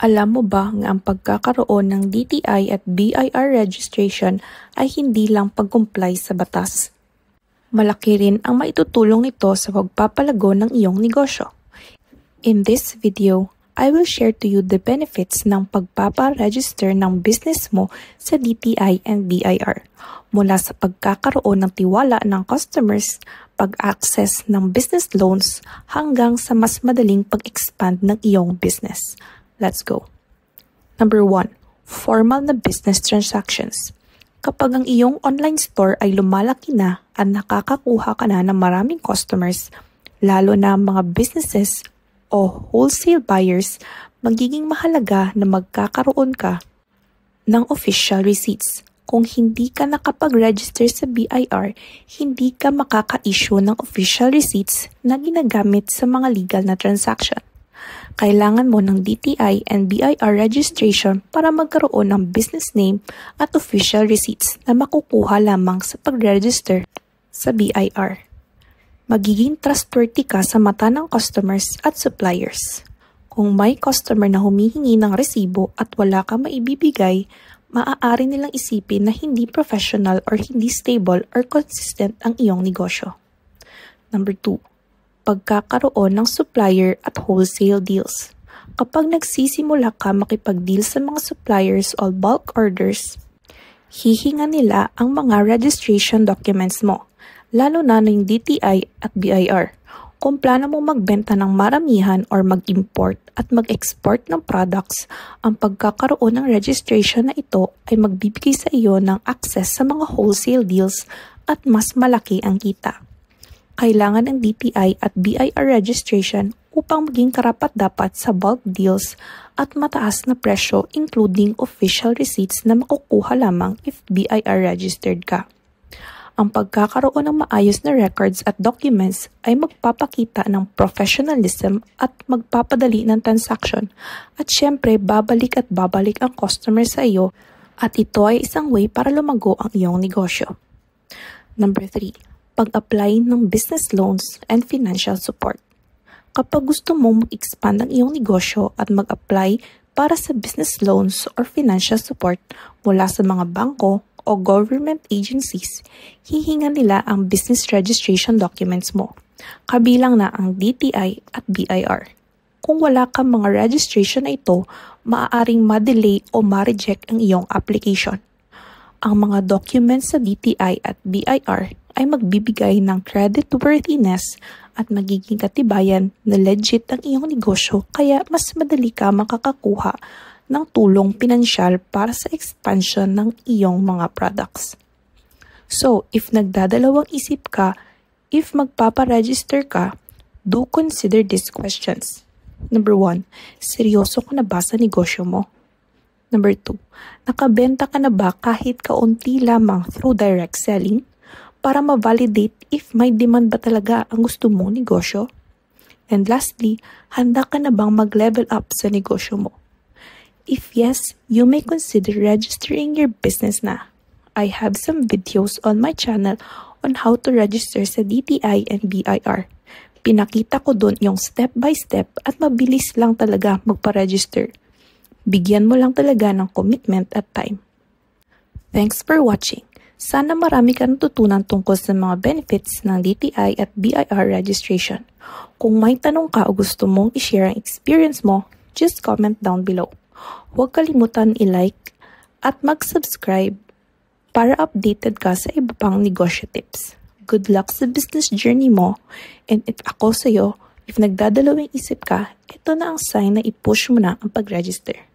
Alam mo ba nga ang pagkakaroon ng DTI at BIR registration ay hindi lang pag-comply sa batas? Malaki rin ang maitutulong nito sa pagpapalago ng iyong negosyo. In this video, I will share to you the benefits ng pagpapa-register ng business mo sa DTI and BIR. Mula sa pagkakaroon ng tiwala ng customers, pag-access ng business loans, hanggang sa mas madaling pag-expand ng iyong business. Let's go. Number 1, formal na business transactions. Kapag ang iyong online store ay lumalaki na at nakakakuha ka na ng maraming customers, lalo na mga businesses o wholesale buyers, magiging mahalaga na magkakaroon ka ng official receipts. Kung hindi ka nakapag-register sa BIR, hindi ka makaka-issue ng official receipts na ginagamit sa mga legal na transaction. Kailangan mo ng DTI and BIR registration para magkaroon ng business name at official receipts na makukuha lamang sa pag-register sa BIR. Magiging trustworthy ka sa mata ng customers at suppliers. Kung may customer na humihingi ng resibo at wala ka maibibigay, maaari nilang isipin na hindi professional or hindi stable or consistent ang iyong negosyo. Number 2, pagkakaroon ng supplier at wholesale deals. Kapag nagsisimula ka makipag-deal sa mga suppliers o bulk orders, hihinga nila ang mga registration documents mo, lalo na ng DTI at BIR. Kung plano mong magbenta ng maramihan or mag-import at mag-export ng products, ang pagkakaroon ng registration na ito ay magbibigay sa iyo ng access sa mga wholesale deals at mas malaki ang kita. Kailangan ng DTI at BIR registration upang maging karapat-dapat sa bulk deals at mataas na presyo including official receipts na makukuha lamang if BIR registered ka. Ang pagkakaroon ng maayos na records at documents ay magpapakita ng professionalism at magpapadali ng transaction at syempre babalik ang customer sa iyo at ito ay isang way para lumago ang iyong negosyo. Number 3, pag-apply ng business loans and financial support. Kapag gusto mong mag-expand ang iyong negosyo at mag-apply para sa business loans or financial support mula sa mga bangko o government agencies, hihinga nila ang business registration documents mo, kabilang na ang DTI at BIR. Kung wala kang mga registration na ito, maaaring ma-delay o ma-reject ang iyong application. Ang mga documents sa DTI at BIR ay magbibigay ng creditworthiness at magiging katibayan na legit ang iyong negosyo kaya mas madali ka makakakuha ng tulong pinansyal para sa expansion ng iyong mga products. So, if nagdadalawang isip ka, if magpaparegister ka, do consider these questions. Number 1, seryoso ka na ba sa negosyo mo? Number 2, nakabenta ka na ba kahit kaunti lamang through direct selling? Para ma-validate if may demand ba talaga ang gusto mong negosyo? And lastly, handa ka na bang mag-level up sa negosyo mo? If yes, you may consider registering your business na. I have some videos on my channel on how to register sa DTI and BIR. Pinakita ko doon yung step by step at mabilis lang talaga magpa-register. Bigyan mo lang talaga ng commitment at time. Thanks for watching. Sana marami ka natutunan tungkol sa mga benefits ng DTI at BIR registration. Kung may tanong ka o gusto mong i-share ang experience mo, just comment down below. Huwag kalimutan i-like at mag-subscribe para updated ka sa iba pang negosyo tips. Good luck sa business journey mo, and if ako sa'yo, if nagdadalawang isip ka, ito na ang sign na i-push mo na ang pag-register.